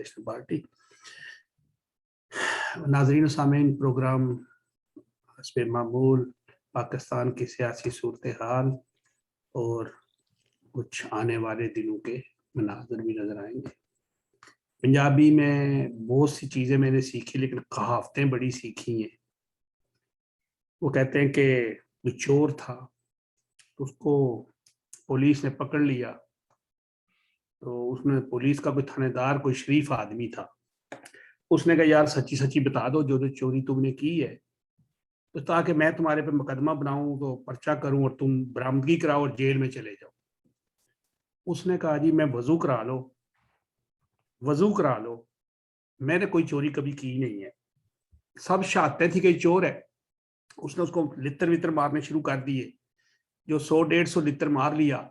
National party. ناظرین و سامعین، پروگرام حسب معمول پاکستان کی سیاسی صورتحال اور کچھ آنے والے دنوں کے مناظر بھی نظر آئیں گے. پنجابی میں بہت سی چیزیں میں نے سیکھی، لیکن کہاوتیں بڑی سیکھی ہیں. وہ کہتے ہیں کہ جو چور تھا اس کو پولیس نے پکڑ لیا، تو اس نے پولیس کا کوئی تھانے دار کوئی شریف آدمی تھا، اس نے کہا یار سچی سچی بتا دو جو چوری تم نے کی ہے، تو تاکہ میں تمہارے پہ مقدمہ بناؤں تو پرچہ کروں اور تم برآمدگی کراؤ اور جیل میں چلے جاؤ. اس نے کہا جی میں وضو کرا لو، میں نے کوئی چوری کبھی کی نہیں ہے. سب شہادتیں تھی کہ یہ چور ہے. اس نے اس کو لتر وتر مارنے شروع کر دیے. جو 100-150 لتر مار لیا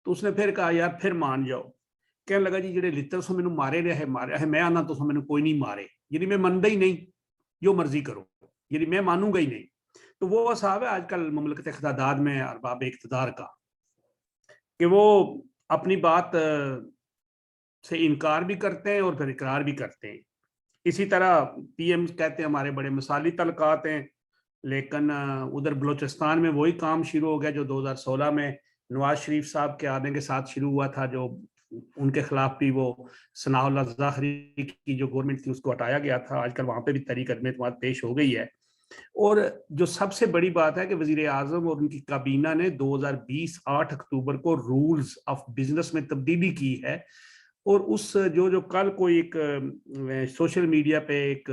تو اس نے پھر کہا یار پھر مان جاؤ. کہنے لگا جی جڑے لتر سو مینوں مارے ہے میں آنا تو سو مینوں کوئی نہیں مارے، یعنی میں مندا ہی نہیں، جو مرضی کرو، یعنی میں مانوں گا ہی نہیں. تو وہ صاحب ہے آج کل مملکت اقتدار میں ارباب اقتدار کا، کہ وہ اپنی بات سے انکار بھی کرتے ہیں اور پھر اقرار بھی کرتے ہیں. اسی طرح پی ایم کہتے ہیں ہمارے بڑے مثالی تعلقات ہیں، لیکن ادھر بلوچستان میں وہی کام شروع ہو گیا جو 2016 میں نواز شریف صاحب کے آنے کے ساتھ شروع ہوا تھا، جو ان کے خلاف بھی وہ ثناء اللہ ظاہری کی جو گورنمنٹ تھی اس کو ہٹایا گیا تھا. آج کل وہاں پہ بھی تحریک عدم اعتماد پیش ہو گئی ہے. اور جو سب سے بڑی بات ہے کہ وزیر اعظم اور ان کی کابینہ نے 2020 8 اکتوبر کو رولز آف بزنس میں تبدیلی کی ہے. اور اس جو کل کوئی ایک سوشل میڈیا پہ ایک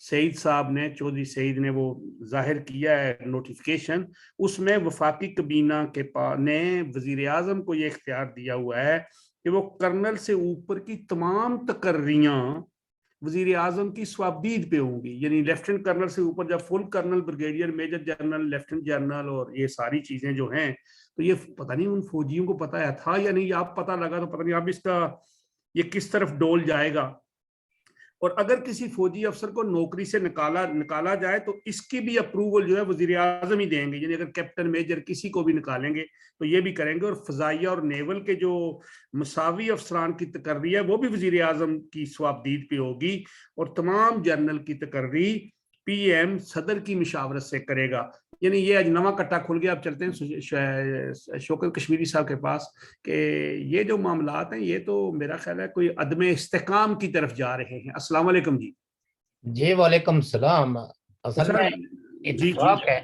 سعید صاحب نے، چودھری سعید نے وہ ظاہر کیا ہے نوٹیفیکیشن، اس میں وفاقی کابینہ کے نے وزیر اعظم کو یہ اختیار دیا ہوا ہے کہ وہ کرنل سے اوپر کی تمام تقرریاں وزیر اعظم کی سوابدید پہ ہوں گی. یعنی لیفٹنٹ کرنل سے اوپر جب full colonel, brigadier, major general, lieutenant general اور یہ ساری چیزیں جو ہیں، تو یہ پتہ نہیں ان فوجیوں کو پتہ ہے تھا یا نہیں، آپ پتہ لگا تو پتہ نہیں اب اس کا یہ کس طرف ڈول جائے گا. اور اگر کسی فوجی افسر کو نوکری سے نکالا جائے تو اس کی بھی اپروول جو ہے وزیر اعظم ہی دیں گے. یعنی اگر کیپٹن میجر کسی کو بھی نکالیں گے تو یہ بھی کریں گے. اور فضائیہ اور نیول کے جو مساوی افسران کی تقرری ہے وہ بھی وزیر اعظم کی سوابدید پہ ہوگی. اور تمام جنرل کی تقرری پی ایم صدر کی مشاورت سے کرے گا. یعنی یہ آج نواں کٹا کھل گیا. اب چلتے ہیں شوکت کشمیری صاحب کے پاس کہ یہ جو معاملات ہیں یہ تو میرا خیال ہے کوئی عدم استحکام کی طرف جا رہے ہیں. السلام علیکم جی. جی وعلیکم السلام. اصل میں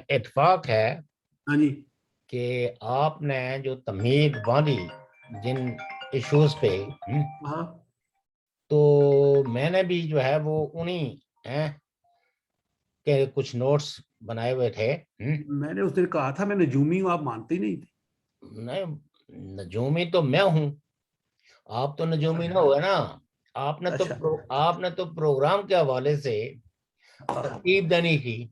اتفاق ہے ہاں جی کہ آپ نے جو تمہید باندھی جن ایشوز پہ، تو میں نے بھی جو ہے وہ انہی کہ کچھ نوٹس بنائے ہوئے تھے. میں نے اس دن کہا تھا میں نجومی ہوں، آپ مانتے ہی نہیں تھے. نہیں، نجومی تو میں ہوں، آپ تو نجومی نہ ہوئے نا. آپ نے تو پروگرام کے حوالے سے ترتیب دینی تھی،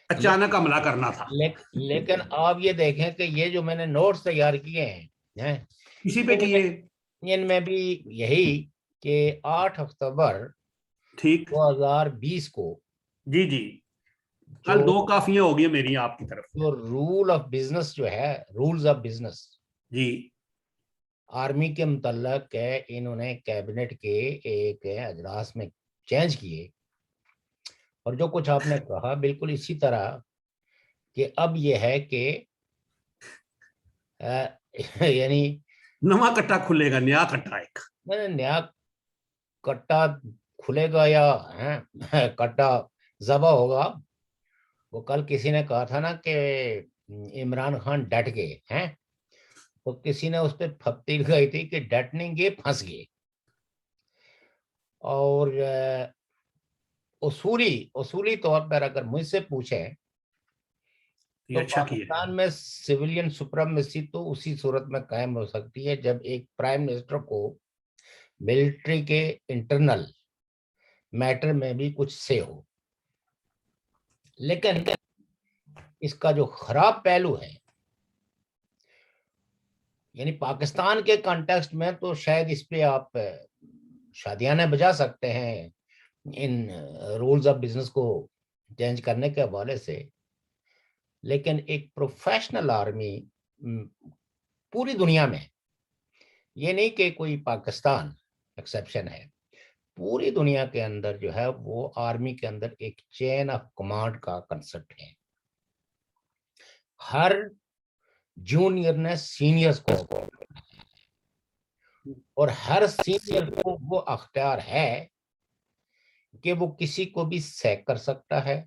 اچانک حملہ کرنا تھا. لیکن آپ یہ دیکھیں کہ یہ جو میں نے نوٹس تیار کیے ہیں کسی پہ کیے، ان میں بھی یہی کہ 8 اکتوبر ٹھیک 2020 کو جی کل 2 کافیاں ہو گئی میری آپ کی طرف. جو رول آف بزنس جو ہے، رولز آف بزنس جی آرمی کے متعلق انہوں نے کیبنٹ کے ایک اجلاس میں چینج کیے. اور جو کچھ آپ نے کہا بالکل اسی طرح کہ اب یہ ہے کہ یعنی نواں کٹا کھلے گا، نیا کٹا ایک نیا کٹا کھلے گا یا کٹا ذبح ہوگا. وہ کل کسی نے کہا تھا نا کہ عمران خان ڈٹ گئے ہیں، تو کسی نے اس پہ پھپتی لگائی تھی کہ ڈٹ نہیں گئے، پھنس گئے. اور اصولی طور پر اگر مجھ سے پوچھیں تو پاکستان میں سویلین سپریمیسی تو اسی صورت میں قائم ہو سکتی ہے جب ایک پرائم منسٹر کو ملٹری کے انٹرنل میٹر میں بھی کچھ سے ہو. لیکن اس کا جو خراب پہلو ہے، یعنی پاکستان کے کانٹیکسٹ میں تو شاید اس پہ آپ شادیانے بجا سکتے ہیں ان رولز آف بزنس کو چینج کرنے کے حوالے سے، لیکن ایک پروفیشنل آرمی پوری دنیا میں، یہ نہیں کہ کوئی پاکستان ایکسیپشن ہے، پوری دنیا کے اندر جو ہے وہ آرمی کے اندر ایک چین آف کمانڈ کا کنسپٹ ہے. ہر جونیئر نے سینئرز کو اور ہر سینئر کو وہ اختیار ہے کہ وہ کسی کو بھی سیک کر سکتا ہے,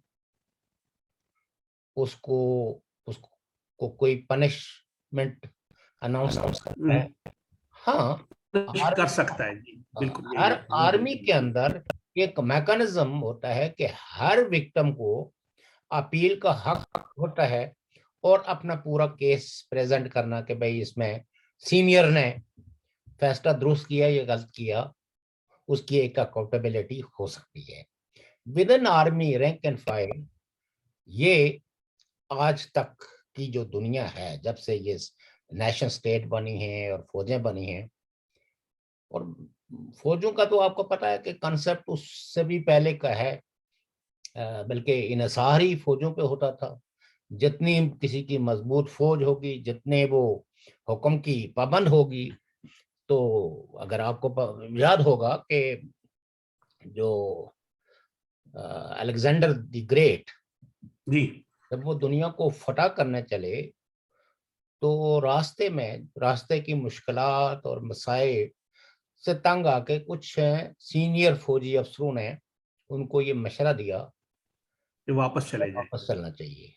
اس کو کوئی پنشمنٹ اناؤنس کر سکتا ہے. ہاں, کر سکتا ہے. جی بالکل. ہر آرمی کے اندر ایک میکانزم ہوتا ہے کہ ہر وکٹم کو اپیل کا حق ہوتا ہے اور اپنا پورا کیس پریزنٹ کرنا کہ بھئی اس میں سینئر نے فیصلہ درست کیا یا غلط کیا, اس کی ایک اکاؤنٹیبلٹی ہو سکتی ہے. With in army rank and file یہ آج تک کی جو دنیا ہے, جب سے یہ نیشن سٹیٹ بنی ہیں اور فوجیں بنی ہیں, اور فوجوں کا تو آپ کو پتا ہے کہ کنسپٹ اس سے بھی پہلے کا ہے, بلکہ انحصار ہی فوجوں پہ ہوتا تھا. جتنی کسی کی مضبوط فوج ہوگی, جتنے وہ حکم کی پابند ہوگی, تو اگر آپ کو یاد ہوگا کہ جو الیگزینڈر دی گریٹ جی جب وہ دنیا کو فتح کرنے چلے تو راستے کی مشکلات اور مسائل سے تنگ آ کے کچھ سینئر فوجی افسروں نے ان کو یہ مشورہ دیا کہ واپس چلے جائیں, واپس چلنا چاہیے.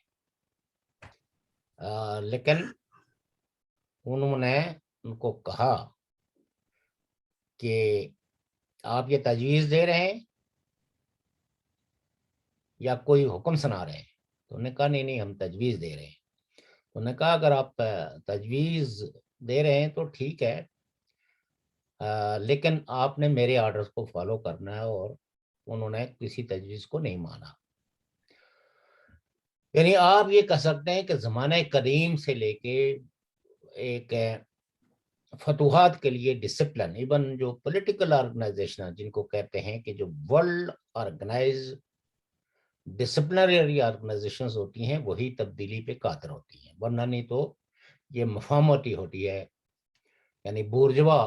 لیکن انہوں نے ان کو کہا کہ آپ یہ تجویز دے رہے ہیں یا کوئی حکم سنا رہے ہیں؟ تو انہوں نے کہا نہیں ہم تجویز دے رہے ہیں. انہوں نے کہا اگر آپ تجویز دے رہے ہیں تو ٹھیک ہے, لیکن آپ نے میرے آرڈرز کو فالو کرنا ہے, اور انہوں نے کسی تجویز کو نہیں مانا. یعنی آپ یہ کہہ سکتے ہیں کہ زمانہ قدیم سے لے کے ایک فتوحات کے لیے ڈسپلن, ایون جو پولیٹیکل آرگنائزیشن جن کو کہتے ہیں کہ جو ورلڈ آرگنائز ڈسپلنری آرگنائزیشنز ہوتی ہیں وہی تبدیلی پہ قادر ہوتی ہیں, ورنہ نہیں تو یہ مفاہمتی ہوتی ہے. یعنی بورجوا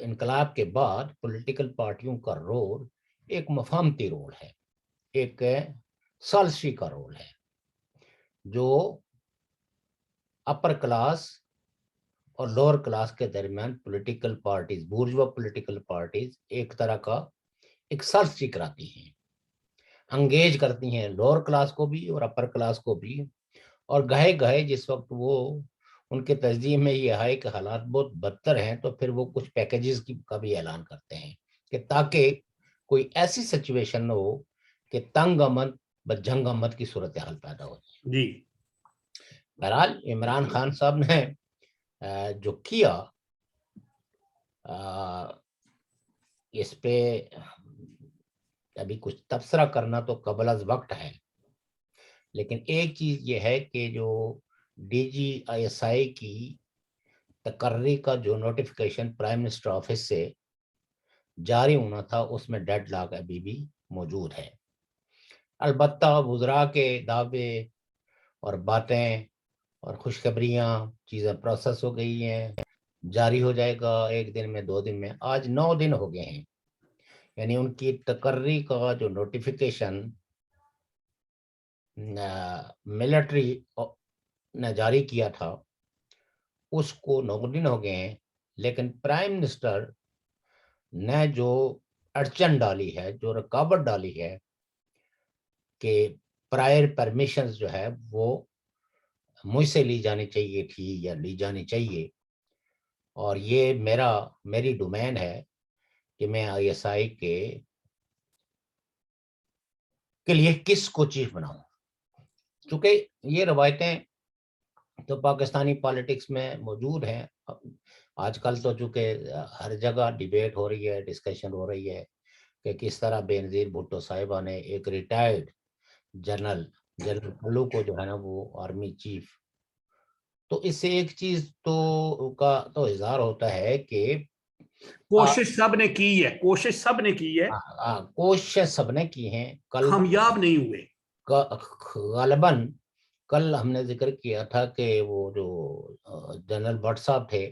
انقلاب کے بعد پولیٹیکل پارٹیوں کا رول ایک مفاہمتی رول ہے, ایک سالسی کا رول ہے, جو اپر کلاس اور لوور کلاس کے درمیان political parties, bourgeois political parties ایک طرح کا ایک سالسی کراتی ہیں, انگیج کرتی ہیں لوور کلاس کو بھی اور اپر کلاس کو بھی. اور گہے جس وقت وہ ان کے تجزیے میں یہ آئے کہ حالات بہت بدتر ہیں, تو پھر وہ کچھ پیکیجز کا بھی اعلان کرتے ہیں کہ تاکہ کوئی ایسی سچویشن نہ ہو کہ تنگ آمد بدجنگ آمد کی صورتحال پیدا ہو جائے. جی بہرحال عمران خان صاحب نے جو کیا, اس پہ ابھی کچھ تبصرہ کرنا تو قبل از وقت ہے, لیکن ایک چیز یہ ہے کہ جو D G I S I کی تقرری کا جو نوٹیفیکیشن پرائم منسٹر آفس سے جاری ہونا تھا اس میں ڈیڈ لاک ابھی بھی موجود ہے. البتہ وزراء کے دعوے اور باتیں اور خوشخبریاں چیزیں پروسیس ہو گئی ہیں, جاری ہو جائے گا 1 دن میں 2 دن میں. آج 9 دن ہو گئے ہیں, یعنی ان کی تقرری کا جو نوٹیفیکیشن ملٹری نے جاری کیا تھا اس کو 9 دن ہو گئے ہیں, لیکن پرائم منسٹر نے جو اڑچن ڈالی ہے, جو رکاوٹ ڈالی ہے کہ پرائر پرمیشنز جو ہے وہ مجھ سے لی جانی چاہیے تھی یا لی جانی چاہیے, اور یہ میری ڈومین ہے کہ میں آئی ایس آئی کے لیے کس کو چیف بناؤں. چونکہ یہ روایتیں تو پاکستانی پالیٹکس میں موجود ہیں. آج کل تو چونکہ ہر جگہ ڈیبیٹ ہو رہی ہے, ڈسکشن ہو رہی ہے کہ کس طرح بینظیر بھٹو صاحبہ نے ایک ریٹائرڈ جنرل پلو کو جو ہے نا وہ آرمی چیف, تو اس سے ایک چیز کا تو اظہار ہوتا ہے کہ کوشش سب نے کی ہے, کوشش سب نے کی ہیں, کامیاب نہیں ہوئے. غالباً کل ہم نے ذکر کیا تھا کہ وہ جو جنرل بٹ صاحب تھے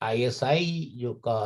ISI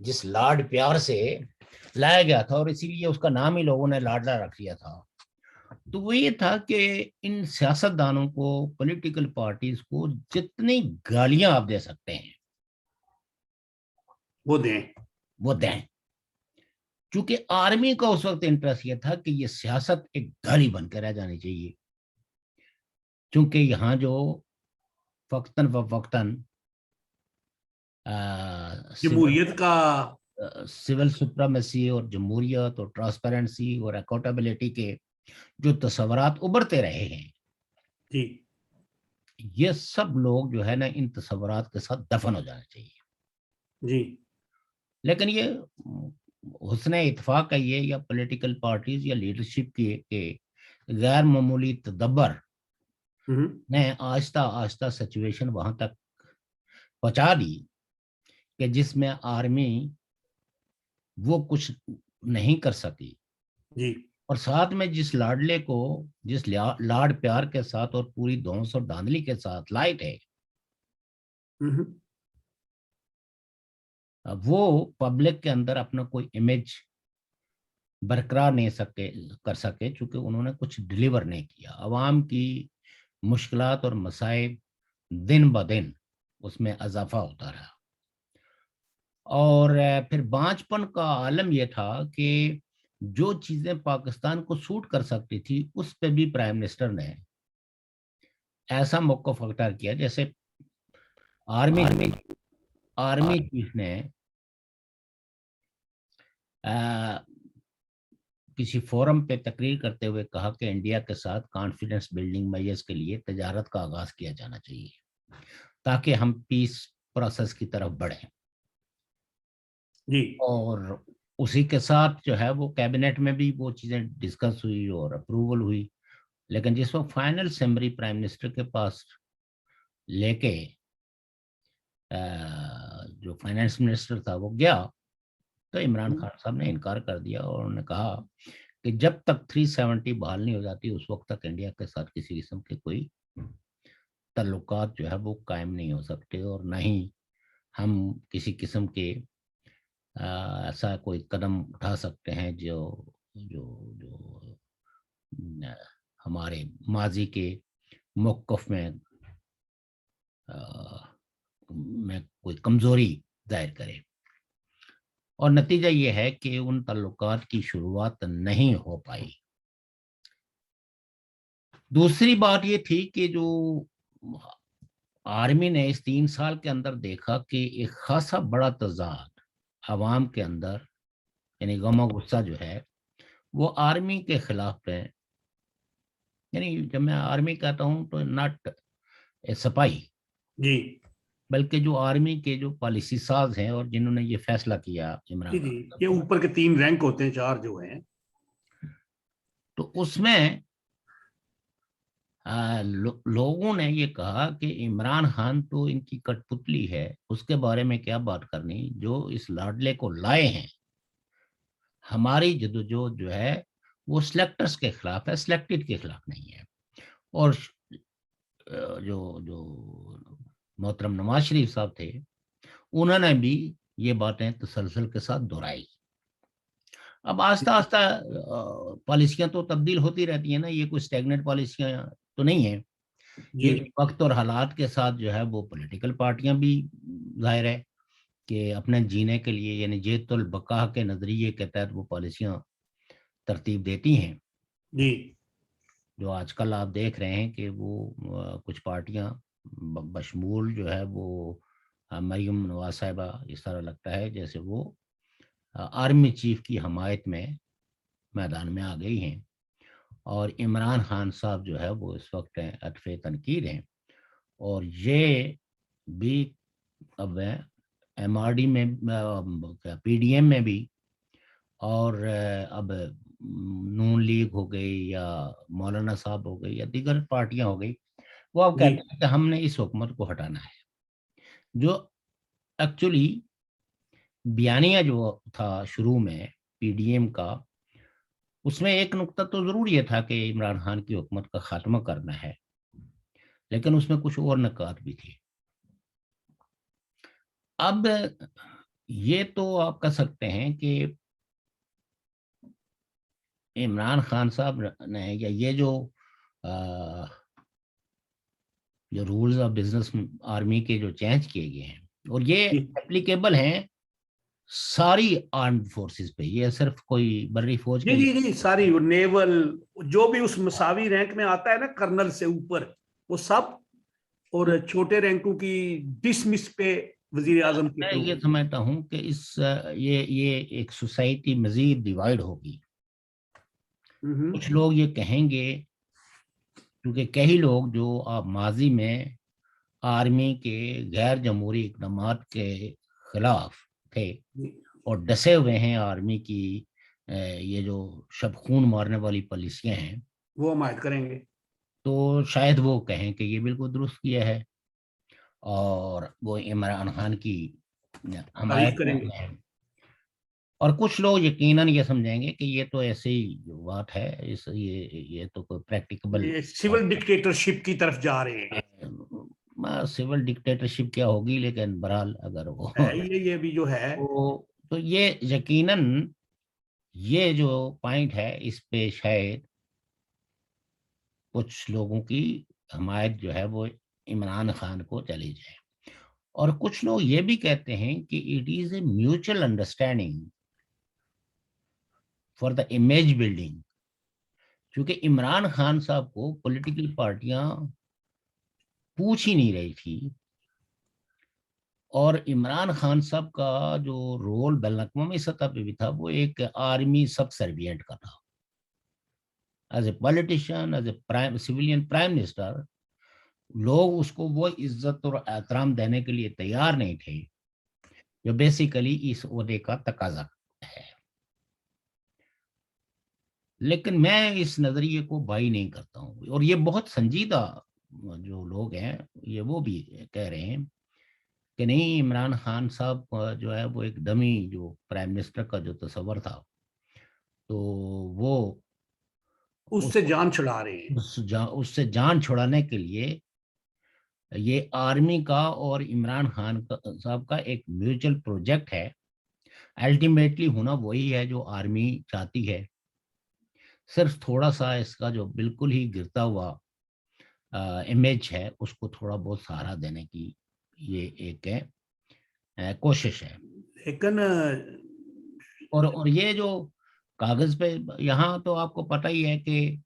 جس لاڈ پیار سے لایا گیا تھا، اور اسی لیے اس کا نام ہی لوگوں نے لاڈلا رکھ لیا تھا، تو وہ یہ تھا کہ ان سیاستدانوں کو، پولیٹیکل پارٹیز کو جتنی گالیاں آپ دے سکتے ہیں وہ دیں. وہ دیں. چونکہ آرمی کا اس وقت انٹرسٹ یہ تھا کہ یہ سیاست ایک گالی بن کے رہ جانی چاہیے، چونکہ یہاں جو وقتاً فوقتاً جمہوریت کا سول سپریمیسی اور جمہوریت اور ٹرانسپیرنسی اور اکاؤنٹیبلٹی کے جو تصورات ابھرتے رہے ہیں، جی یہ سب لوگ جو ہے نا ان تصورات کے ساتھ دفن ہو جانا چاہیے. جی لیکن یہ حسن اتفاق ہے یہ، یا پولیٹیکل پارٹیز یا لیڈرشپ کی کہ غیر معمولی تدبر نے آہستہ آہستہ سچویشن وہاں تک پہنچا دی کہ جس میں آرمی وہ کچھ نہیں کر سکی، جی اور ساتھ میں جس لاڈلے کو، جس لاڈ پیار کے ساتھ اور پوری دھونس اور دھاندلی کے ساتھ لائے تھے، وہ پبلک کے اندر اپنا کوئی امیج برقرار نہیں کر سکے، چونکہ انہوں نے کچھ ڈیلیور نہیں کیا. عوام کی مشکلات اور مسائل دن بدن اس میں اضافہ ہوتا رہا، اور پھر بانچ پن کا عالم یہ تھا کہ جو چیزیں پاکستان کو سوٹ کر سکتی تھی اس پہ بھی پرائم منسٹر نے ایسا موقف اختیار کیا، جیسے آرمی چیف نے کسی فورم پہ تقریر کرتے ہوئے کہا کہ انڈیا کے ساتھ کانفیڈنس بلڈنگ میجرز کے لیے تجارت کا آغاز کیا جانا چاہیے تاکہ ہم پیس پروسیس کی طرف بڑھیں. جی اور اسی کے ساتھ جو ہے وہ کیبنٹ میں بھی وہ چیزیں ڈسکس ہوئی اور اپروول ہوئی. لیکن جس وقت فائنل سمری پرائم منسٹر کے پاس لے کے جو فائنانس منسٹر تھا وہ گیا، تو عمران خان صاحب نے انکار کر دیا، اور انہوں نے کہا کہ جب تک 370 بحال نہیں ہو جاتی اس وقت تک انڈیا کے ساتھ کسی قسم کے کوئی تعلقات جو ہے وہ قائم نہیں ہو سکتے، اور نہ ہی ہم کسی قسم کے ایسا کوئی قدم اٹھا سکتے ہیں جو جو جو ہمارے ماضی کے موقف میں کوئی کمزوری ظاہر کرے. اور نتیجہ یہ ہے کہ ان تعلقات کی شروعات نہیں ہو پائی. دوسری بات یہ تھی کہ جو آرمی نے اس 3 سال کے اندر دیکھا کہ ایک خاصا بڑا تضاد عوام کے اندر، یعنی غم و غصہ جو ہے وہ آرمی کے خلاف ہے. یعنی جب میں آرمی کہتا ہوں تو ناٹ سپاہی، جی بلکہ جو آرمی کے جو پالیسی ساز ہیں اور جنہوں نے یہ فیصلہ کیا عمران جی خان، یہ اوپر کے 3 رینک ہوتے ہیں، 4 جو ہیں، تو اس میں لوگوں نے یہ کہا کہ عمران خان تو ان کی کٹ پتلی ہے، اس کے بارے میں کیا بات کرنی، جو اس لاڈلے کو لائے ہیں. ہماری جدوجہد جو ہے وہ سلیکٹرز کے خلاف ہے، سلیکٹڈ کے خلاف نہیں ہے. اور جو جو محترم نواز شریف صاحب تھے انہوں نے بھی یہ باتیں تسلسل کے ساتھ دہرائی. اب آہستہ آہستہ پالیسیاں تو تبدیل ہوتی رہتی ہیں نا، یہ کوئی اسٹیگنٹ پالیسیاں تو نہیں ہیں. جی یہ وقت اور حالات کے ساتھ جو ہے وہ پولیٹیکل پارٹیاں بھی ظاہر ہے کہ اپنے جینے کے لیے، یعنی جیت البقا کے نظریے کے تحت وہ پالیسیاں ترتیب دیتی ہیں. جی جو آج کل آپ دیکھ رہے ہیں کہ وہ کچھ پارٹیاں بشمول جو ہے وہ مریم نواز صاحبہ، اس طرح لگتا ہے جیسے وہ آرمی چیف کی حمایت میں میدان میں آ گئی ہیں، اور عمران خان صاحب جو ہے وہ اس وقت عطف تنقید ہیں. اور یہ بھی اب ایم آر ڈی میں، پی ڈی ایم میں بھی، اور اب نون لیگ ہو گئی یا مولانا صاحب ہو گئی یا دیگر پارٹیاں ہو گئی، وہ اب جی کہتے ہیں کہ ہم نے اس حکومت کو ہٹانا ہے. جو ایکچولی بیانیہ جو تھا شروع میں پی ڈی ایم کا، اس میں ایک نقطہ تو ضرور یہ تھا کہ عمران خان کی حکومت کا خاتمہ کرنا ہے، لیکن اس میں کچھ اور نکات بھی تھی. اب یہ تو آپ کہہ سکتے ہیں کہ عمران خان صاحب نے یا یہ جو رولز آف بزنس آرمی کے جو چینج کیے گئے ہیں، اور یہ جی اپلیکیبل ہیں ساری آرمڈ فورسز پہ، یہ صرف کوئی بری فوج جی کے جی لیے جی ساری نیول جو بھی اس مساوی رینک میں آتا ہے نا کرنل سے اوپر وہ سب، اور چھوٹے رینکوں کی ڈسمس پہ وزیر اعظم کے میں تھرو۔ یہ سمجھتا ہوں کہ یہ ایک سوسائٹی مزید ڈیوائیڈ ہوگی. کچھ لوگ یہ کہیں گے، کیونکہ کئی لوگ جو ماضی میں آرمی کے غیر جمہوری اقدامات کے خلاف تھے اور ڈسے ہوئے ہیں آرمی کی یہ جو شب خون مارنے والی پالیسیاں ہیں، وہ حمایت کریں گے۔ تو شاید وہ کہیں کہ یہ بالکل درست کیا ہے اور وہ عمران خان کی تعریف حمایت کریں میں گے۔ ہیں. اور کچھ لوگ یقیناً یہ سمجھیں گے کہ یہ تو ایسے ہی بات ہے، یہ تو کوئی پریکٹیکبل یہ سول ڈکٹیٹرشپ کی طرف جا رہے ہیں۔ سول ڈکٹیٹرشپ کیا ہوگی، لیکن بہرحال اگر وہ ہے یہ بھی جو ہے۔ تو یہ یقیناً یہ جو پوائنٹ ہے اس پہ شاید کچھ لوگوں کی حمایت جو ہے وہ عمران خان کو چلی جائے. اور کچھ لوگ یہ بھی کہتے ہیں کہ it is a mutual understanding for the image building, کیونکہ عمران خان صاحب کو پولیٹیکل پارٹیاں پوچھ ہی نہیں رہی تھی، اور عمران خان صاحب کا جو رول بین الاقوامی سطح پہ بھی تھا وہ ایک آرمی سب سروینٹ کا تھا. As a politician, as a civilian prime minister, لوگ اس کو وہ عزت اور احترام دینے کے لیے تیار نہیں تھے جو بیسیکلی اس عہدے کا تقاضا ہے. لیکن میں اس نظریے کو بائی نہیں کرتا ہوں، اور یہ بہت سنجیدہ جو لوگ ہیں یہ وہ بھی کہہ رہے ہیں کہ نہیں، عمران خان صاحب جو ہے وہ ایک دمی جو پرائم منسٹر کا جو تصور تھا، تو وہ اس سے جان چھڑا رہے ہیں۔ اس سے جان چھڑانے کے لیے یہ آرمی کا اور عمران خان صاحب کا ایک میوچل پروجیکٹ ہے. الٹیمیٹلی ہونا وہی ہے جو آرمی چاہتی ہے، صرف تھوڑا سا اس کا جو بالکل ہی گرتا ہوا امیج ہے اس کو تھوڑا بہت سہارا دینے کی یہ ایک کوشش ہے. لیکن اور یہ جو کاغذ پہ یہاں تو آپ کو پتہ ہی ہے کہ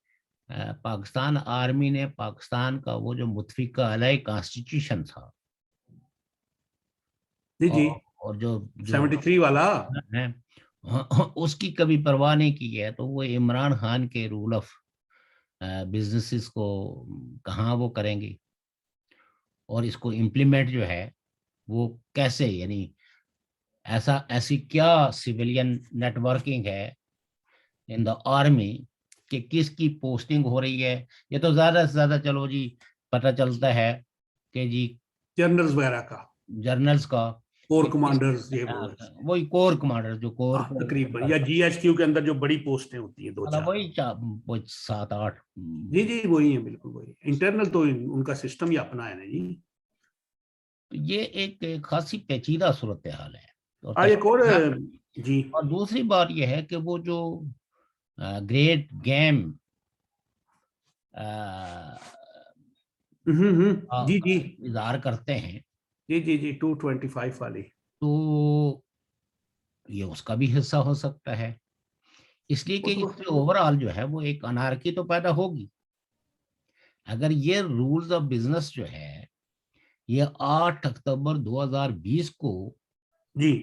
پاکستان آرمی نے پاکستان کا وہ جو متفقہ علیہ کانسٹیٹیوشن تھا، جی جی اور جو 73 والا، ہے اس کی کبھی پرواہ نہیں کی ہے. تو وہ عمران خان کے رول آف بزنسز کو کہاں وہ کریں گے، اور اس کو امپلیمنٹ جو ہے وہ کیسے، یعنی ایسی کیا سویلین نیٹ ورکنگ ہے ان دا آرمی کہ کس کی پوسٹنگ ہو رہی ہے. یہ تو زیادہ سے زیادہ چلو جی پتہ چلتا ہے کہ جی جنرلز وغیرہ کا، جرنلز کا، کور کمانڈرز، یہ وہ وہی کور کمانڈر جو کور تقریباً، یا جی ایچ کیو کے اندر جو بڑی پوسٹیں ہوتی ہیں دو چار۔ وہی 7-8. جی جی وہی ہیں، بالکل وہی انٹرنل، تو ان کا سسٹم ہی اپنا ہے نا جی۔ یہ ایک خاصی پیچیدہ صورتحال ہے. ایک اور جی اور دوسری بات یہ ہے کہ وہ جو گریٹ گیم جی جی اظہار کرتے ہیں، جی جی جی 225 والی، تو یہ اس کا بھی حصہ ہو سکتا ہے، اس لیے کہ اس سے اوور آل جو ہے وہ ایک انارکی تو پیدا ہوگی. اگر یہ رولز آف بزنس جو ہے یہ 8 اکتوبر 2020 کو جی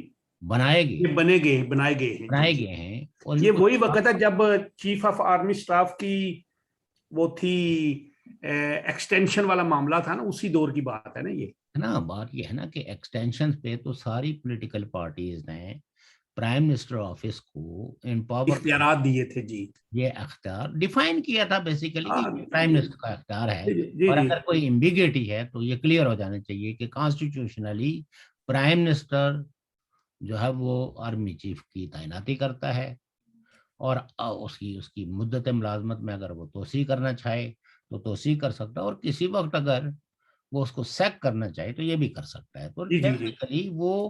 بنائے یہ بنائے گئے ہیں جی جی۔ ہیں اور یہ وہی وقت ہے جب چیف آف آرمی سٹاف کی وہ تھی ایکسٹینشن والا معاملہ تھا نا، اسی دور کی بات ہے نا یہ۔ ہے نا. بات یہ ہے نا کہ ایکسٹینشن پہ تو ساری پولیٹیکل پارٹیز نے پرائم منسٹر آفس کو امپاور اختیارات دیے تھے جی۔ یہ اختیار ڈیفائن کیا تھا بیسیکلی کہ پرائم منسٹر کا اختیار ہے، جی اور جی اگر کوئی ایمبیگیٹی ہے تو یہ کلیئر ہو جانا چاہیے کہ کانسٹیٹیوشنلی پرائم منسٹر جو ہے وہ آرمی چیف کی تعیناتی کرتا ہے، اور اس کی مدت ملازمت میں اگر وہ توسیع کرنا چاہے تو توسیع کر سکتا ہے، اور کسی وقت اگر وہ اس کو سیک کرنا چاہے تو یہ بھی کر سکتا ہے. تو جی جی جی ٹیکنیکلی وہ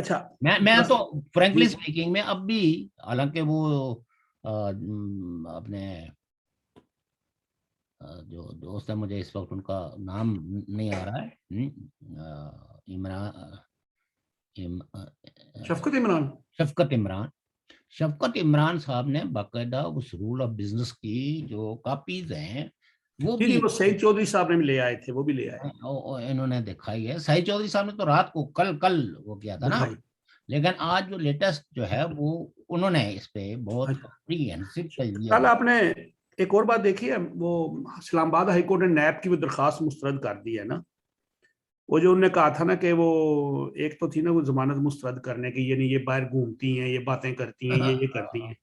اچھا میں تو فرینکلی جی اسپیکنگ میں اب بھی، حالانکہ وہ اپنے جو دوست ہے، مجھے اس وقت ان کا نام نہیں آ رہا ہے، عمران شفقت عمران. شفقت عمران. شفقت عمران صاحب نے باقاعدہ اس رول آف بزنس کی جو کاپیز ہیں وہ جی بھی جی وہ سعید چودھری صاحب نے بھی لے آئے تھے، وہ بھی لے آئے انہوں نے دکھائی ہے. سعید چودھری صاحب نے تو رات کو کل وہ کیا تھا نا، دکھائی. لیکن آج جو لیٹسٹ جو ہے وہ انہوں نے اس پہ بہت اچھا. کمپریہنسو تجزیہ کل دیا. آپ نے ایک اور بات دیکھی ہے، وہ اسلام آباد ہائی کورٹ نے نیب کی وہ درخواست مسترد کر دی ہے نا. وہ جو انہوں نے کہا تھا نا کہ وہ ایک تو تھی نا وہ ضمانت مسترد کرنے کی، یعنی یہ باہر گھومتی ہیں، یہ باتیں کرتی ہیں، یہ کرتی ہیں.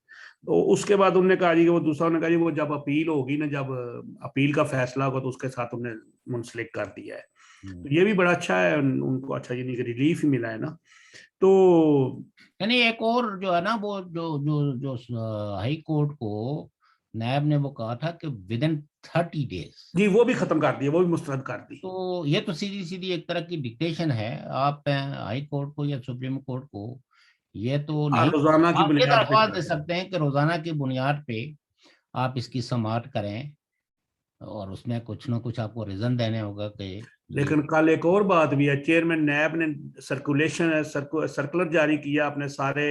تو اس کے بعد انہوں نے کہا جی کہ وہ دوسرا انہوں نے کہا جی وہ جب اپیل ہوگی نا، جب اپیل کا فیصلہ ہوگا تو اس کے ساتھ انہوں نے منسلک کر دیا ہے. تو یہ بھی بڑا اچھا ہے، ان کو اچھا یعنی کہ ریلیف ہی ملا ہے نا. تو یعنی ایک اور جو ہے نا وہ جو ہائی کورٹ کو نیب نے وہ کہا تھا کہ ود ان 30 days، جی وہ بھی ختم کر دیا، وہ بھی مسترد کر دی. تو یہ تو سیدھی ایک طرح کی ڈکٹیشن ہے. آپ ہائی کورٹ کو یا سپریم کورٹ کو یہ تو نہیں، روزانہ کی آپ یہ بنیاد پہ درخواست دے کریں. سکتے ہیں کہ روزانہ کی بنیاد پہ آپ اس کی سماعت کریں، اور اس میں کچھ نہ کچھ آپ کو ریزن دینے ہوگا کہ یہ. لیکن کل ایک اور بات بھی ہے، چیئرمین نیب نے سرکولر جاری کیا اپنے سارے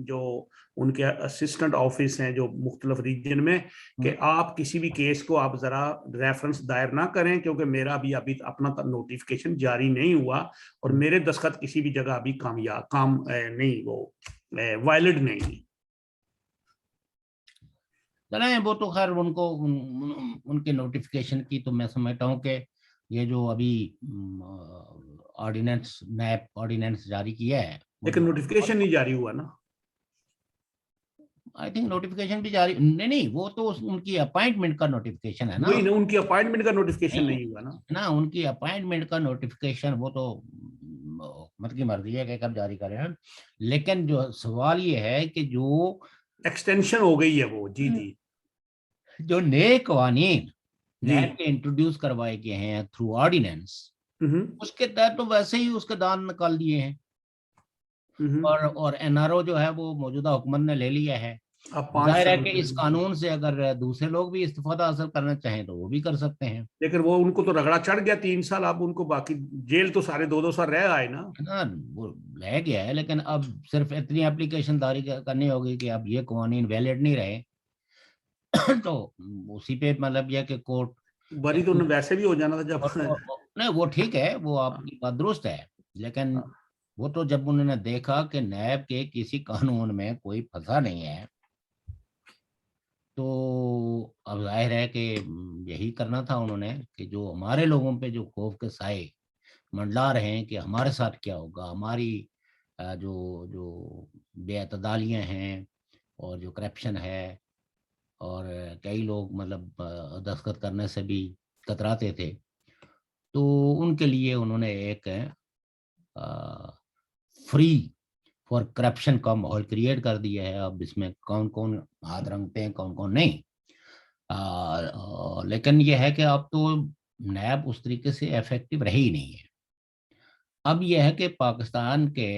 جو ان کے اسسٹنٹ آفس ہیں جو مختلف ریجن میں، کہ آپ کسی بھی کیس کو آپ ذرا ریفرنس دائر نہ کریں، کیونکہ میرا ابھی اپنا نوٹیفکیشن جاری نہیں ہوا اور میرے دستخط کسی بھی جگہ ابھی کام نہیں، وہ وائلڈ نہیں. چلیں وہ تو خیر ان کو ان کے نوٹیفکیشن کی تو میں سمجھتا ہوں کہ یہ جو ابھی نیب آرڈیننس جاری کیا ہے، لیکن نوٹیفکیشن نہیں جاری ہوا نا. آئی تھنک نوٹیفکیشن بھی جاری نہیں، وہ تو ان کی اپائنٹمنٹ کا نوٹیفکیشن ہے نا. وہی نا، ان کی اپائنٹمنٹ کا نوٹیفکیشن نہیں ہوا نا ان کی اپائنٹمنٹ کا نوٹیفکیشن وہ تو حکومت کی مرضی ہے کہ کب جاری کریں. لیکن جو سوال یہ ہے کہ جو ایکسٹینشن ہو گئی ہے وہ. جی جی جو نئے قوانین جی نیب کے انٹروڈیوس کروائے گئے ہیں تھرو آرڈیننس، ہوں اس کے تحت تو ویسے ہی اس کے دان نکال دیے ہیں، ہوں. اور این آر او جو ہے وہ موجودہ حکومت نے لے لیا ہے. اب 5 ظاہر ہے سال کہ اس قانون سے اگر دوسرے لوگ بھی استفادہ حاصل کرنا چاہیں تو وہ بھی کر سکتے ہیں. لیکن وہ ان کو تو رگڑا چڑھ گیا 3 سال، اب ان کو باقی جیل تو سارے 2 2 سال رہ آئے نا. وہ رہ گیا ہے، لیکن اب صرف اتنی اپلیکیشن داری کرنی ہوگی کہ اب یہ قوانین ویلڈ نہیں رہے تو اسی پہ مطلب یہ کہ کورٹ بری تو انہیں ویسے بھی ہو جانا تھا جب. نہیں وہ ٹھیک ہے، وہ آپ کی بات درست ہے، لیکن وہ تو جب انہوں نے دیکھا کہ نیب کے کسی قانون میں کوئی پھنسا نہیں ہے تو اب ظاہر ہے کہ یہی کرنا تھا انہوں نے، کہ جو ہمارے لوگوں پہ جو خوف کے سائے منڈلا رہے ہیں کہ ہمارے ساتھ کیا ہوگا، ہماری جو بے اعتدالیاں ہیں اور جو کرپشن ہے، اور کئی لوگ مطلب دستخط کرنے سے بھی کتراتے تھے، تو ان کے لیے انہوں نے ایک فری فار کرپشن کا ماحول کریٹ کر دیا ہے. اب اس میں کون کون ہاتھ رنگتے ہیں، کون کون نہیں. لیکن یہ ہے کہ اب تو نیب اس طریقے سے افیکٹو رہی نہیں ہے. اب یہ ہے کہ پاکستان کے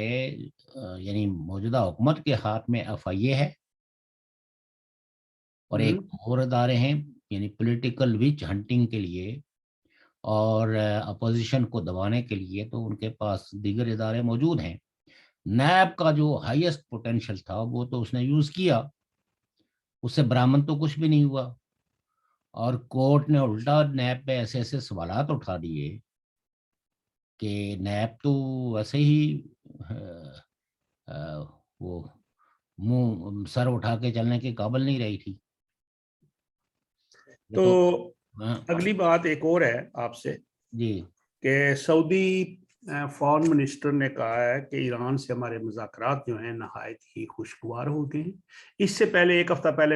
یعنی موجودہ حکومت کے ہاتھ میں ایف آئی اے ہے اور ایک اور ادارے ہیں، یعنی پولیٹیکل وچ ہنٹنگ کے لیے اور اپوزیشن کو دبانے کے لیے تو ان کے پاس دیگر ادارے موجود ہیں. نیب کا جو ہائیسٹ پوٹینشیل تھا وہ تو اس نے یوز کیا، اس سے برآمد تو کچھ بھی نہیں ہوا، اور کورٹ نے الٹا نیب پہ ایسے ایسے سوالات اٹھا دیے کہ نیب تو ویسے ہی وہ منہ سر اٹھا کے چلنے کے قابل نہیں رہی تھی. تو اگلی بات ایک اور ہے آپ سے جی کہ سعودی فارن منسٹر نے کہا ہے کہ ایران سے ہمارے مذاکرات جو ہیں نہایت ہی خوشگوار ہو گئے ہیں. اس سے پہلے ایک ہفتہ پہلے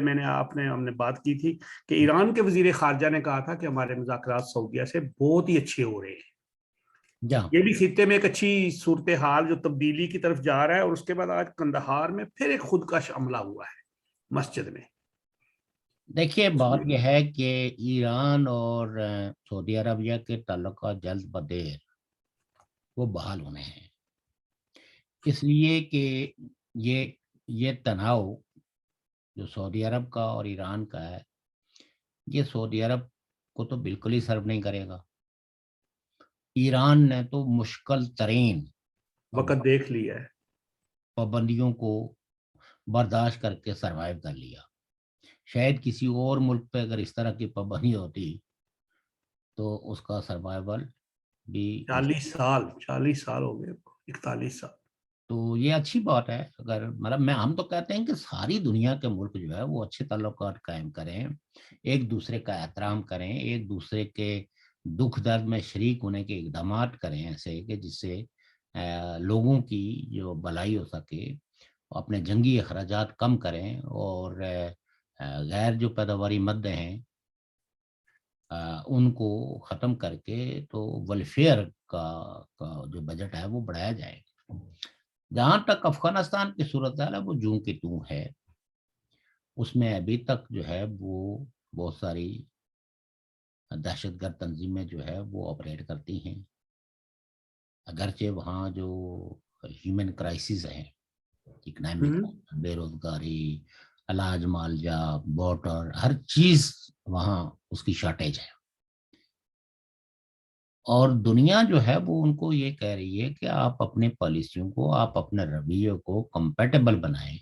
ہم نے بات کی تھی کہ ایران کے وزیر خارجہ نے کہا تھا کہ ہمارے مذاکرات سعودیہ سے بہت ہی اچھے ہو رہے ہیں. یہ بھی خطے میں ایک اچھی صورتحال جو تبدیلی کی طرف جا رہا ہے. اور اس کے بعد آج قندھار میں پھر ایک خودکش حملہ ہوا ہے مسجد میں. دیکھیے بات یہ ہے کہ ایران اور سعودی عربیہ کے تعلقات جلد بدیر وہ بحال ہونے ہیں. اس لیے کہ یہ تناؤ جو سعودی عرب کا اور ایران کا ہے، یہ سعودی عرب کو تو بالکل ہی سرو نہیں کرے گا. ایران نے تو مشکل ترین وقت دیکھ لیا ہے. پابندیوں کو برداشت کر کے سروائیو کر لیا. شاید کسی اور ملک پہ اگر اس طرح کی پابندی ہوتی تو اس کا سروائیول بھی 40 سال ہو گئے، 41 سال. تو یہ اچھی بات ہے. اگر مطلب ہم تو کہتے ہیں کہ ساری دنیا کے ملک جو ہے وہ اچھے تعلقات قائم کریں، ایک دوسرے کا احترام کریں، ایک دوسرے کے دکھ درد میں شریک ہونے کے اقدامات کریں ایسے کہ جس سے لوگوں کی جو بھلائی ہو سکے، اپنے جنگی اخراجات کم کریں، اور غیر جو پیداواری مدیں ہیں ان کو ختم کر کے تو ویلفیئر کا جو بجٹ ہے وہ بڑھایا جائے. جہاں تک افغانستان کی صورتحال ہے وہ جوں کی توں ہے. اس میں ابھی تک جو ہے وہ بہت ساری دہشت گرد تنظیمیں جو ہے وہ آپریٹ کرتی ہیں. اگرچہ وہاں جو ہیومن کرائسس ہیں، اکنامک، بے روزگاری، علاج معالجہ، واٹر، ہر چیز وہاں اس کی شارٹیج ہے. اور دنیا جو ہے وہ ان کو یہ کہہ رہی ہے کہ آپ اپنے پالیسیوں کو، آپ اپنے رویے کو کمپیٹیبل بنائیں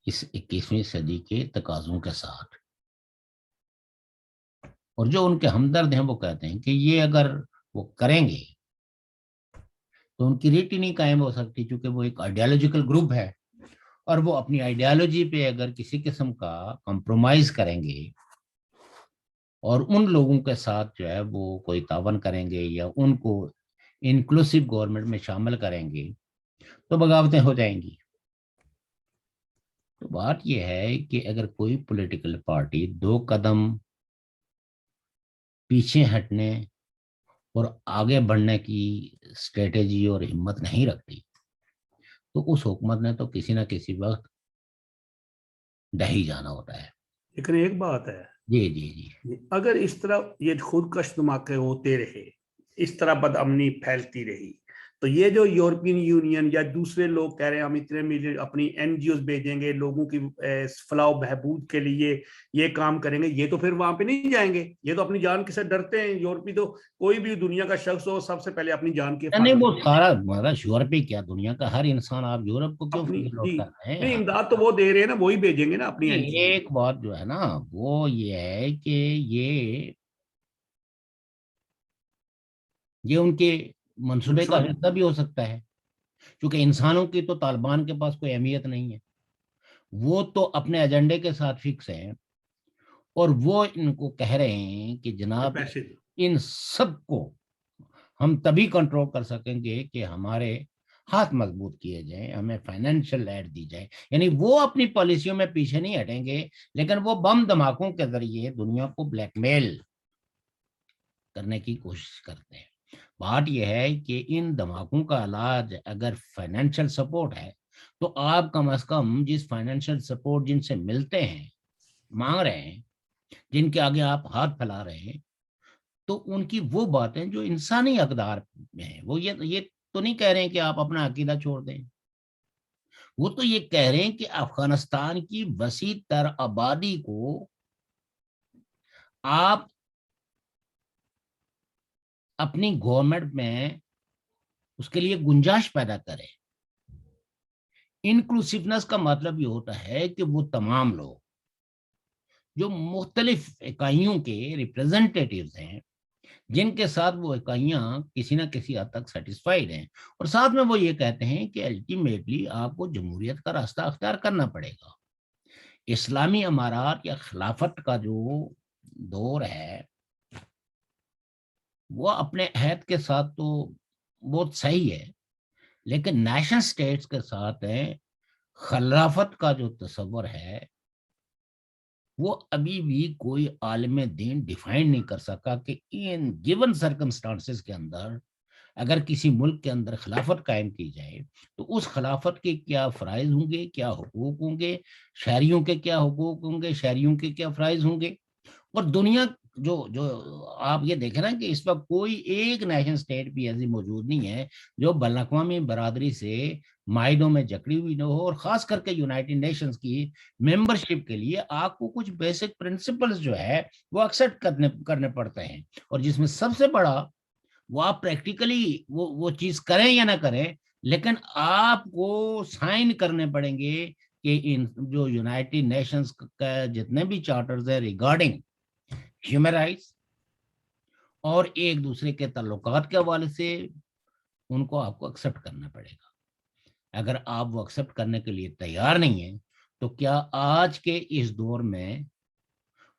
اس 21ویں صدی کے تقاضوں کے ساتھ. اور جو ان کے ہمدرد ہیں وہ کہتے ہیں کہ یہ اگر وہ کریں گے تو ان کی ریٹ ہی نہیں قائم ہو سکتی، چونکہ وہ ایک آئیڈیالوجیکل گروپ ہے، اور وہ اپنی آئیڈیالوجی پہ اگر کسی قسم کا کمپرومائز کریں گے اور ان لوگوں کے ساتھ جو ہے وہ کوئی تعاون کریں گے یا ان کو انکلوسیو گورنمنٹ میں شامل کریں گے تو بغاوتیں ہو جائیں گی. تو بات یہ ہے کہ اگر کوئی پولیٹیکل پارٹی 2 قدم پیچھے ہٹنے اور آگے بڑھنے کی اسٹریٹجی اور ہمت نہیں رکھتی تو اس حکومت نے تو کسی نہ کسی وقت ڈہی جانا ہوتا ہے. لیکن ایک بات ہے، جی جی جی اگر اس طرح یہ خودکش دھماکے ہوتے رہے، اس طرح بدامنی پھیلتی رہی، تو یہ جو یورپین یونین یا دوسرے لوگ کہہ رہے ہیں ہم اتنے ملین اپنی این جی اوز بھیجیں گے لوگوں کی فلاح و بہبود کے لیے یہ کام کریں گے، یہ تو پھر وہاں پہ نہیں جائیں گے. یہ تو اپنی جان سے ڈرتے ہیں. یورپی تو کوئی بھی دنیا کا شخص ہو سب سے پہلے اپنی جان کی نہیں، حفاظت وہ سارا مطلب یورپ ہی کیا، دنیا کا ہر انسان. آپ یورپ کو کیوں اپنی فضل جی لوٹ کر رہے نہیں، ہیں؟ امداد تو وہ دے رہے ہیں نا، وہی بھیجیں گے نا اپنی این جی. ایک بات جو ہے نا وہ یہ ہے کہ یہ ان کے منصوبے کا نقصان. حصہ بھی ہو سکتا ہے، کیونکہ انسانوں کی تو طالبان کے پاس کوئی اہمیت نہیں ہے. وہ تو اپنے ایجنڈے کے ساتھ فکس ہیں، اور وہ ان کو کہہ رہے ہیں کہ جناب پیسے ان سب کو ہم تبھی کنٹرول کر سکیں گے کہ ہمارے ہاتھ مضبوط کیے جائیں، ہمیں فائنینشیل ایڈ دی جائے. یعنی وہ اپنی پالیسیوں میں پیچھے نہیں ہٹیں گے، لیکن وہ بم دھماکوں کے ذریعے دنیا کو بلیک میل کرنے کی کوشش کرتے ہیں. بات یہ ہے کہ ان دھماکوں کا علاج اگر فائنینشیل سپورٹ ہے تو آپ کم از کم جس فائنینشیل سپورٹ جن سے ملتے ہیں، مانگ رہے ہیں، جن کے آگے آپ ہاتھ پھیلا رہے ہیں، تو ان کی وہ باتیں جو انسانی اقدار میں ہیں. وہ یہ تو نہیں کہہ رہے ہیں کہ آپ اپنا عقیدہ چھوڑ دیں. وہ تو یہ کہہ رہے ہیں کہ افغانستان کی وسیع تر آبادی کو آپ اپنی گورنمنٹ میں اس کے لیے گنجائش پیدا کریں. انکلوسیونیس کا مطلب یہ ہوتا ہے کہ وہ تمام لوگ جو مختلف اکائیوں کے ریپرزنٹیٹیوز ہیں، جن کے ساتھ وہ اکائیاں کسی نہ کسی حد تک سیٹسفائیڈ ہیں، اور ساتھ میں وہ یہ کہتے ہیں کہ الٹیمیٹلی آپ کو جمہوریت کا راستہ اختیار کرنا پڑے گا. اسلامی امارات یا خلافت کا جو دور ہے وہ اپنے عہد کے ساتھ تو بہت صحیح ہے، لیکن نیشنل سٹیٹس کے ساتھ خلافت کا جو تصور ہے وہ ابھی بھی کوئی عالم دین ڈیفائن نہیں کر سکا کہ ان گیون سرکمسٹانسز کے اندر اگر کسی ملک کے اندر خلافت قائم کی جائے تو اس خلافت کے کیا فرائض ہوں گے، کیا حقوق ہوں گے، شہریوں کے کیا حقوق ہوں گے، شہریوں کے کیا فرائض ہوں گے. اور دنیا جو آپ یہ دیکھیں نا کہ اس وقت کوئی ایک نیشن اسٹیٹ بھی ایسی موجود نہیں ہے جو بین الاقوامی برادری سے معاہدوں میں جکڑی ہوئی نہ ہو، اور خاص کر کے یونائٹڈ نیشنز کی ممبرشپ کے لیے آپ کو کچھ بیسک پرنسپلز جو ہے وہ ایکسیپٹ کرنے پڑتے ہیں، اور جس میں سب سے بڑا وہ آپ پریکٹیکلی وہ چیز کریں یا نہ کریں، لیکن آپ کو سائن کرنے پڑیں گے کہ ان جو یونائٹڈ نیشنز کا جتنے بھی چارٹرز ہیں ریگارڈنگ ہیومن رائٹس اور ایک دوسرے کے تعلقات کے حوالے سے، ان کو آپ کو ایکسپٹ کرنا پڑے گا۔ اگر آپ وہ ایکسپٹ کرنے کے لیے تیار نہیں ہیں تو کیا آج کے اس دور میں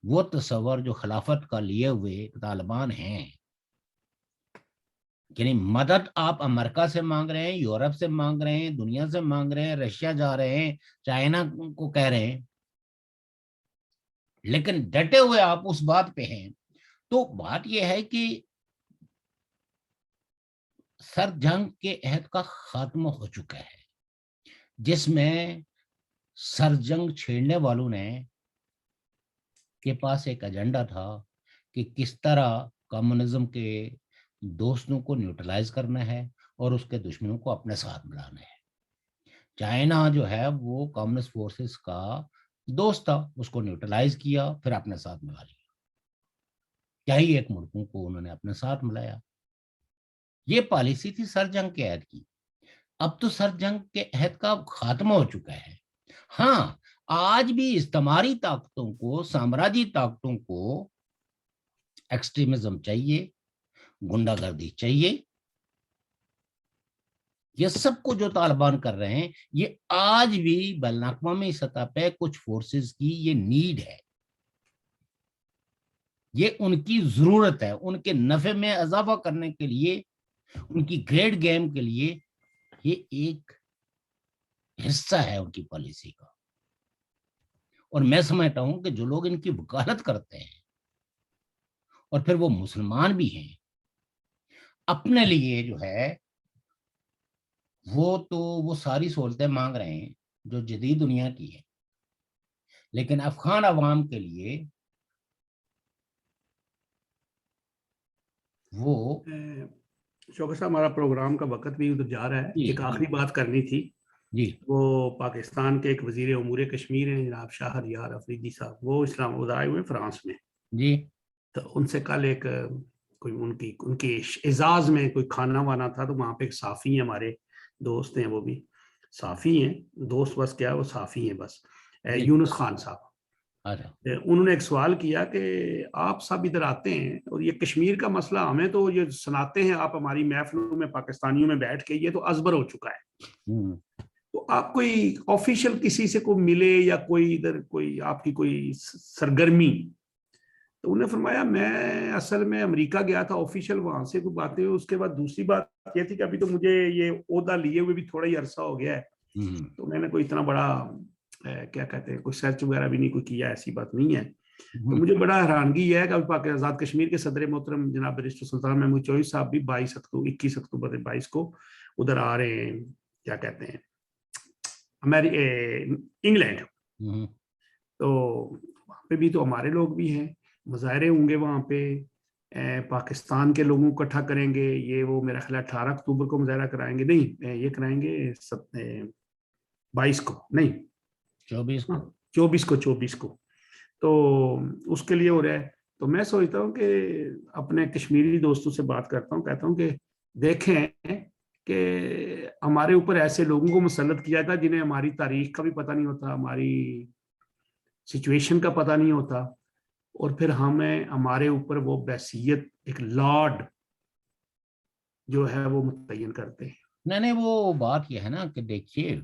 وہ تصور جو خلافت کا لیے ہوئے طالبان ہیں، یعنی مدد آپ امریکہ سے مانگ رہے ہیں، یورپ سے مانگ رہے ہیں، دنیا سے مانگ رہے ہیں، رشیا جا رہے ہیں، چائنا کو کہہ رہے ہیں، لیکن ڈٹے ہوئے آپ اس بات پہ ہیں، تو بات یہ ہے کہ سر جنگ کے عہد کا خاتمہ ہو چکا ہے، جس میں سر جنگ چھیڑنے والوں نے کے پاس ایک ایجنڈا تھا کہ کس طرح کمیونزم کے دوستوں کو نیوٹرلائز کرنا ہے اور اس کے دشمنوں کو اپنے ساتھ ملانا ہے۔ چائنا جو ہے وہ کمیونسٹ فورسز کا دوست تھا، اس کو نیوٹرلائز کیا، پھر اپنے ساتھ ملا لیا، کیا ہی ایک ملکوں کو انہوں نے اپنے ساتھ ملایا۔ یہ پالیسی تھی سر جنگ کے عہد کی۔ اب تو سر جنگ کے عہد کا خاتمہ ہو چکا ہے۔ ہاں، آج بھی استعماری طاقتوں کو، سامراجی طاقتوں کو ایکسٹریمزم چاہیے، گنڈا گردی چاہیے، یہ سب کو جو طالبان کر رہے ہیں، یہ آج بھی بین الاقوامی سطح پہ کچھ فورسز کی یہ نیڈ ہے، یہ ان کی ضرورت ہے، ان کے نفع میں اضافہ کرنے کے لیے، ان کی گریڈ گیم کے لیے یہ ایک حصہ ہے ان کی پالیسی کا۔ اور میں سمجھتا ہوں کہ جو لوگ ان کی وکالت کرتے ہیں اور پھر وہ مسلمان بھی ہیں، اپنے لیے جو ہے وہ ساری سہولتیں مانگ رہے ہیں جو جدید دنیا کی ہے، لیکن افغان عوام کے لیے وہ شوکت صاحب، ہمارا پروگرام کا وقت بھی ادھر جا رہا ہے، جی ایک آخری بات کرنی تھی۔ جی وہ پاکستان کے ایک وزیر امور کشمیر ہیں جناب شاہریار افریدی صاحب، وہ اسلام آباد آئے ہوئے فرانس میں، جی تو ان سے کل ایک کوئی ان کے اعزاز میں کوئی کھانا وانا تھا، تو وہاں پہ ایک صحافی ہیں، ہمارے دوست ہیں، وہ بھی صحافی ہیں، دوست بس کیا وہ صحافی ہیں بس، جی یونس خان صاحب۔ اچھا انہوں نے ایک سوال کیا کہ آپ سب ادھر آتے ہیں اور یہ کشمیر کا مسئلہ ہمیں تو یہ سناتے ہیں آپ ہماری محفلوں میں پاکستانیوں میں بیٹھ کے، یہ تو ازبر ہو چکا ہے، تو آپ کوئی آفیشیل کسی سے کوئی ملے یا کوئی ادھر کوئی آپ کی کوئی سرگرمی؟ تو انہوں نے فرمایا میں اصل میں امریکہ گیا تھا آفیشیل، وہاں سے کوئی باتیں، اس کے بعد دوسری بات یہ تھی کہ ابھی تو مجھے یہ عہدہ لیے ہوئے بھی تھوڑا ہی عرصہ ہو گیا ہے، تو میں نے کوئی اتنا بڑا کیا کہتے ہیں کوئی سرچ وغیرہ بھی نہیں کوئی کیا، ایسی بات نہیں ہے۔ تو مجھے بڑا حیرانگی ہے کہ ابھی آزاد کشمیر کے صدر محترم جناب بیرسٹر سلطان محمود چوہدری صاحب بھی 21 اکتوبر 22 کو ادھر آ رہے ہیں، کیا کہتے ہیں انگلینڈ، تو وہاں پہ بھی تو ہمارے لوگ بھی ہیں، مظاہرے ہوں گے وہاں پہ، پاکستان کے لوگوں کو اکٹھا کریں گے، یہ وہ میرا خیال 18 اکتوبر کو مظاہرہ کرائیں گے، نہیں یہ کرائیں گے 22 کو، نہیں 24 کو، تو اس کے لیے ہو رہا ہے۔ تو میں سوچتا ہوں کہ اپنے کشمیری دوستوں سے بات کرتا ہوں، کہتا ہوں کہ دیکھیں کہ ہمارے اوپر ایسے لوگوں کو مسلط کیا تھا جنہیں ہماری تاریخ کا بھی پتہ نہیں ہوتا، ہماری سچویشن کا پتہ نہیں ہوتا، اور پھر ہمیں ہمارے اوپر وہ بحثیت ایک لارڈ جو ہے وہ متعین کرتے ہیں۔ نہیں وہ بات یہ ہے نا کہ دیکھیے،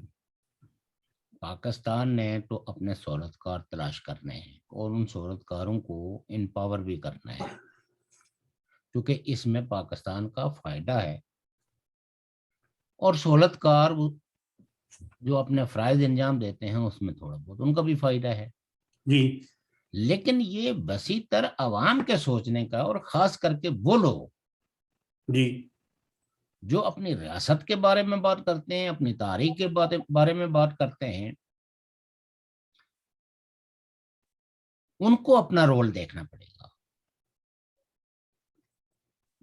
پاکستان نے تو اپنے سہولتکار تلاش کرنے ہیں اور ان سہولتکاروں کو امپاور بھی کرنا ہے، کیونکہ اس میں پاکستان کا فائدہ ہے، اور سہولتکار جو اپنے فرائض انجام دیتے ہیں اس میں تھوڑا بہت ان کا بھی فائدہ ہے، جی لیکن یہ وسیع تر عوام کے سوچنے کا، اور خاص کر کے وہ لوگ جی جو اپنی ریاست کے بارے میں بات کرتے ہیں، اپنی تاریخ کے بارے میں بات کرتے ہیں، ان کو اپنا رول دیکھنا پڑے گا۔